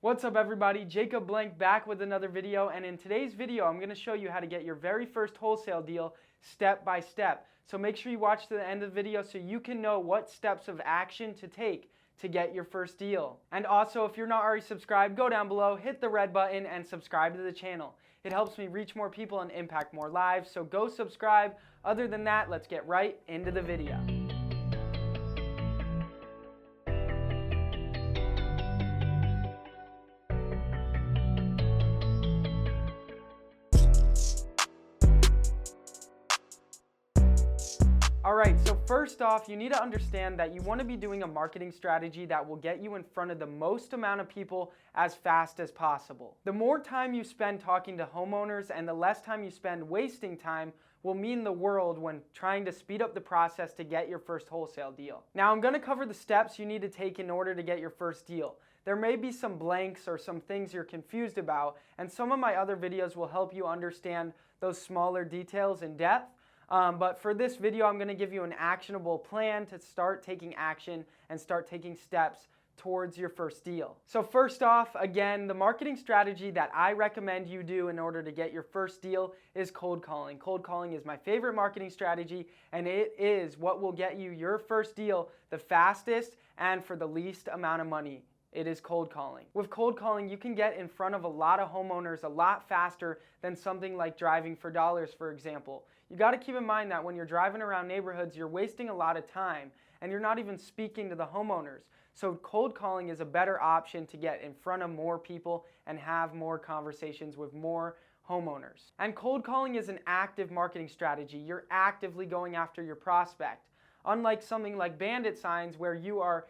What's up everybody, Jacob Blank back with another video, and in today's video I'm going to show you how to get your very first wholesale deal step by step. So make sure you watch to the end of the video so you can know what steps of action to take to get your first deal. And also, if you're not already subscribed, go down below, hit the red button and subscribe to the channel. It helps me reach more people and impact more lives, so go subscribe. Other than that, let's get right into the video. Alright, so first off, you need to understand that you want to be doing a marketing strategy that will get you in front of the most amount of people as fast as possible. The more time you spend talking to homeowners and the less time you spend wasting time will mean the world when trying to speed up the process to get your first wholesale deal. Now, I'm going to cover the steps you need to take in order to get your first deal. There may be some blanks or some things you're confused about, and some of my other videos will help you understand those smaller details in depth. But for this video, I'm going to give you an actionable plan to start taking action and start taking steps towards your first deal. So first off, again, the marketing strategy that I recommend you do in order to get your first deal is cold calling. Cold calling is my favorite marketing strategy, and it is what will get you your first deal the fastest and for the least amount of money. It is cold calling. With cold calling, you can get in front of a lot of homeowners a lot faster than something like driving for dollars, for example. You got to keep in mind that when you're driving around neighborhoods, you're wasting a lot of time and you're not even speaking to the homeowners. So cold calling is a better option to get in front of more people and have more conversations with more homeowners. And cold calling is an active marketing strategy. You're actively going after your prospect. Unlike something like bandit signs where you are,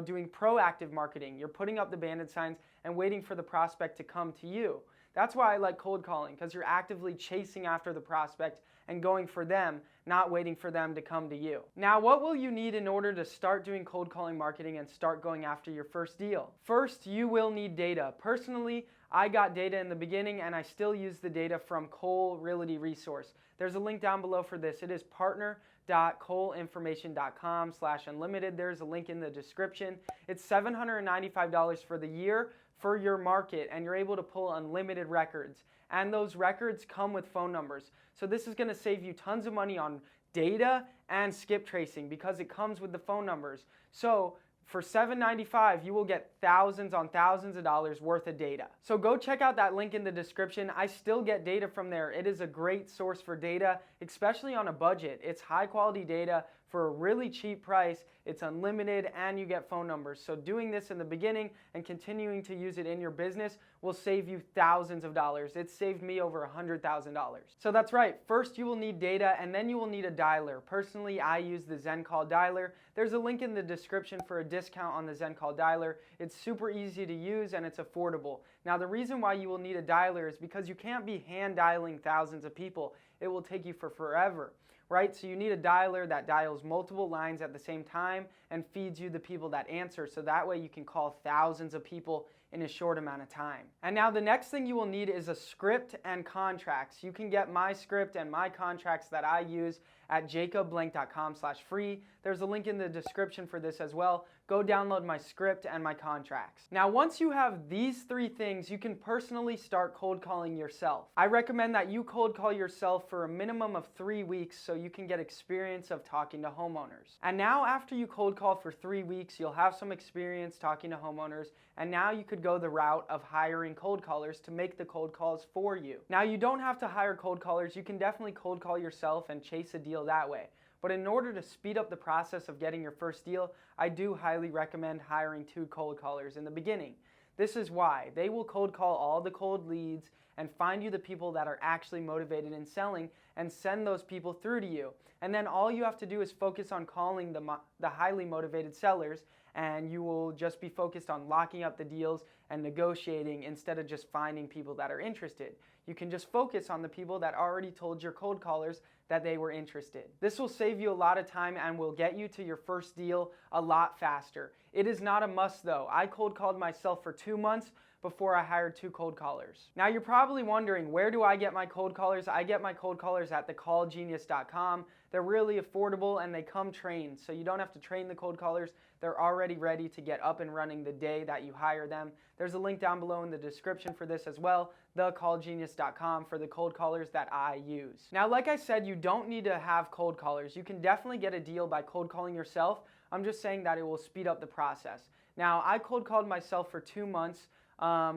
doing proactive marketing. You're putting up the bandit signs and waiting for the prospect to come to you. That's why I like cold calling, because you're actively chasing after the prospect and going for them, not waiting for them to come to you. Now, what will you need in order to start doing cold calling marketing and start going after your first deal? First, you will need data. Personally, I got data in the beginning and I still use the data from Cole Realty Resource. There's a link down below for this. It is partner.coleinformation.com/unlimited. There's a link in the description. It's $795 for the year for your market, and you're able to pull unlimited records. And those records come with phone numbers. So this is going to save you tons of money on data and skip tracing because it comes with the phone numbers. So for $795, you will get thousands on thousands of dollars worth of data. So go check out that link in the description. I still get data from there. It is a great source for data, especially on a budget. It's high quality data for a really cheap price. It's unlimited and you get phone numbers. So doing this in the beginning and continuing to use it in your business will save you thousands of dollars. It saved me over $100,000. So that's right. First you will need data and then you will need a dialer. Personally, I use the ZenCall dialer. There's a link in the description for a discount on the ZenCall dialer. It's super easy to use and it's affordable. Now the reason why you will need a dialer is because you can't be hand dialing thousands of people. It will take you for forever. Right? So you need a dialer that dials multiple lines at the same time and feeds you the people that answer, so that way you can call thousands of people in a short amount of time. And now the next thing you will need is a script and contracts. You can get my script and my contracts that I use at jacobblank.com/free. There's a link in the description for this as well. Go download my script and my contracts. Now, once you have these three things, you can personally start cold calling yourself. I recommend that you cold call yourself for a minimum of 3 weeks so you can get experience of talking to homeowners. And now after you cold call for 3 weeks, you'll have some experience talking to homeowners, and now you could go the route of hiring cold callers to make the cold calls for you. Now, you don't have to hire cold callers. You can definitely cold call yourself and chase a deal that way. But in order to speed up the process of getting your first deal, I do highly recommend hiring 2 cold callers in the beginning. This is why. They will cold call all the cold leads and find you the people that are actually motivated in selling and send those people through to you. And then all you have to do is focus on calling the highly motivated sellers, and you will just be focused on locking up the deals and negotiating instead of just finding people that are interested. You can just focus on the people that already told your cold callers that they were interested. This will save you a lot of time and will get you to your first deal a lot faster. It is not a must though. I cold called myself for 2 months before I hired 2 cold callers. Now you're probably wondering, where do I get my cold callers? I get my cold callers at thecallgenius.com. They're really affordable and they come trained, so you don't have to train the cold callers. They're already ready to get up and running the day that you hire them. There's a link down below in the description for this as well, thecallgenius.com, for the cold callers that I use. Now, like I said, you don't need to have cold callers. You can definitely get a deal by cold calling yourself. I'm just saying that it will speed up the process. Now, I cold called myself for 2 months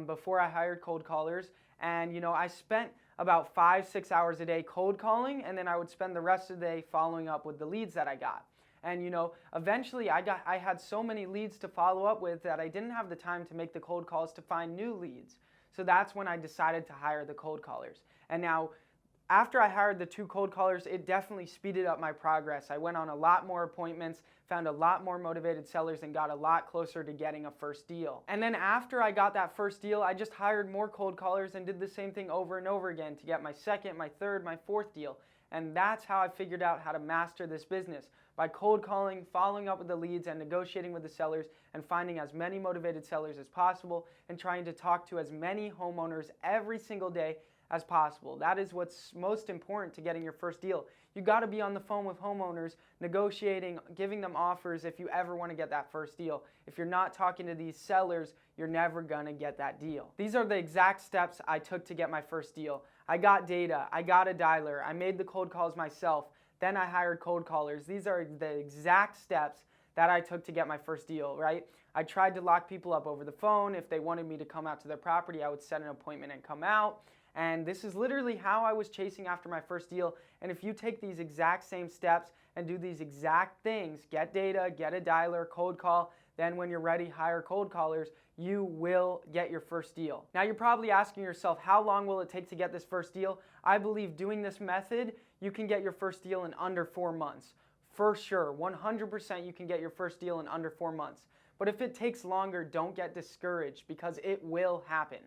before I hired cold callers, and I spent about 5-6 hours a day cold calling, and then I would spend the rest of the day following up with the leads that I got. And eventually I had so many leads to follow up with that I didn't have the time to make the cold calls to find new leads. So that's when I decided to hire the cold callers. And now, after I hired the 2 cold callers, it definitely speeded up my progress. I went on a lot more appointments, found a lot more motivated sellers, and got a lot closer to getting a first deal. And then after I got that first deal, I just hired more cold callers and did the same thing over and over again to get my second, my third, my fourth deal. And that's how I figured out how to master this business, by cold calling, following up with the leads, and negotiating with the sellers, and finding as many motivated sellers as possible, and trying to talk to as many homeowners every single day as possible. That is what's most important to getting your first deal. You got to be on the phone with homeowners, negotiating, giving them offers if you ever want to get that first deal. If you're not talking to these sellers, you're never going to get that deal. These are the exact steps I took to get my first deal. I got data, I got a dialer, I made the cold calls myself, then I hired cold callers. These are the exact steps that I took to get my first deal, right? I tried to lock people up over the phone. If they wanted me to come out to their property, I would set an appointment and come out. And this is literally how I was chasing after my first deal. And if you take these exact same steps and do these exact things, get data, get a dialer, cold call, then when you're ready, hire cold callers, you will get your first deal. Now, you're probably asking yourself, how long will it take to get this first deal? I believe doing this method, you can get your first deal in under 4 months. For sure, 100% you can get your first deal in under 4 months. But if it takes longer, don't get discouraged, because it will happen.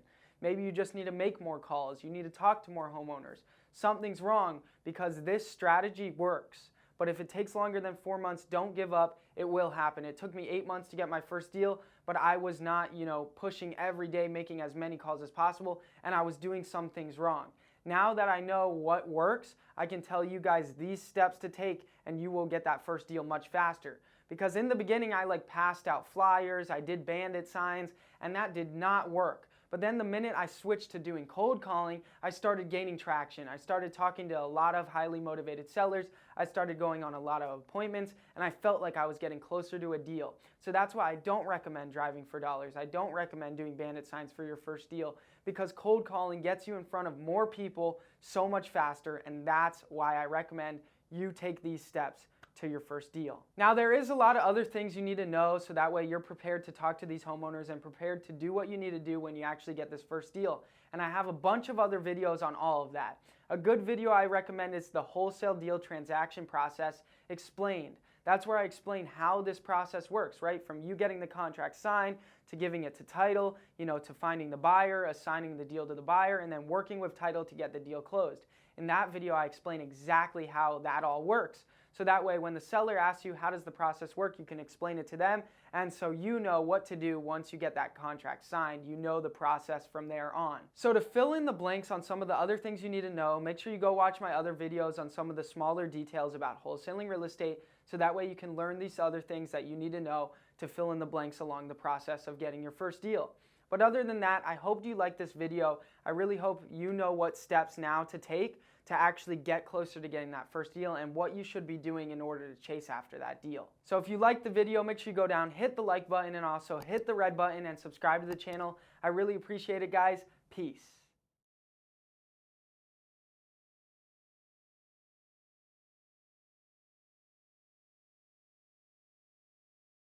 Maybe you just need to make more calls. You need to talk to more homeowners. Something's wrong, because this strategy works. But if it takes longer than 4 months, don't give up. It will happen. It took me 8 months to get my first deal, but I was not, pushing every day, making as many calls as possible, and I was doing some things wrong. Now that I know what works, I can tell you guys these steps to take, and you will get that first deal much faster. Because in the beginning, I passed out flyers, I did bandit signs, and that did not work. But then the minute I switched to doing cold calling, I started gaining traction. I started talking to a lot of highly motivated sellers. I started going on a lot of appointments, and I felt like I was getting closer to a deal. So that's why I don't recommend driving for dollars. I don't recommend doing bandit signs for your first deal, because cold calling gets you in front of more people so much faster, and that's why I recommend you take these steps to your first deal. Now, there is a lot of other things you need to know, so that way you're prepared to talk to these homeowners and prepared to do what you need to do when you actually get this first deal. And I have a bunch of other videos on all of that. A good video I recommend is the wholesale deal transaction process explained. That's where I explain how this process works, right? From you getting the contract signed, to giving it to title, to finding the buyer, assigning the deal to the buyer, and then working with title to get the deal closed. In that video, I explain exactly how that all works. So that way, when the seller asks you how does the process work, you can explain it to them, and so you know what to do once you get that contract signed. You know the process from there on. So to fill in the blanks on some of the other things you need to know, make sure you go watch my other videos on some of the smaller details about wholesaling real estate, so that way you can learn these other things that you need to know to fill in the blanks along the process of getting your first deal. But other than that, I hope you liked this video. I really hope you know what steps now to take to actually get closer to getting that first deal, and what you should be doing in order to chase after that deal. So if you liked the video, make sure you go down, hit the like button, and also hit the red button and subscribe to the channel. I really appreciate it, guys. Peace.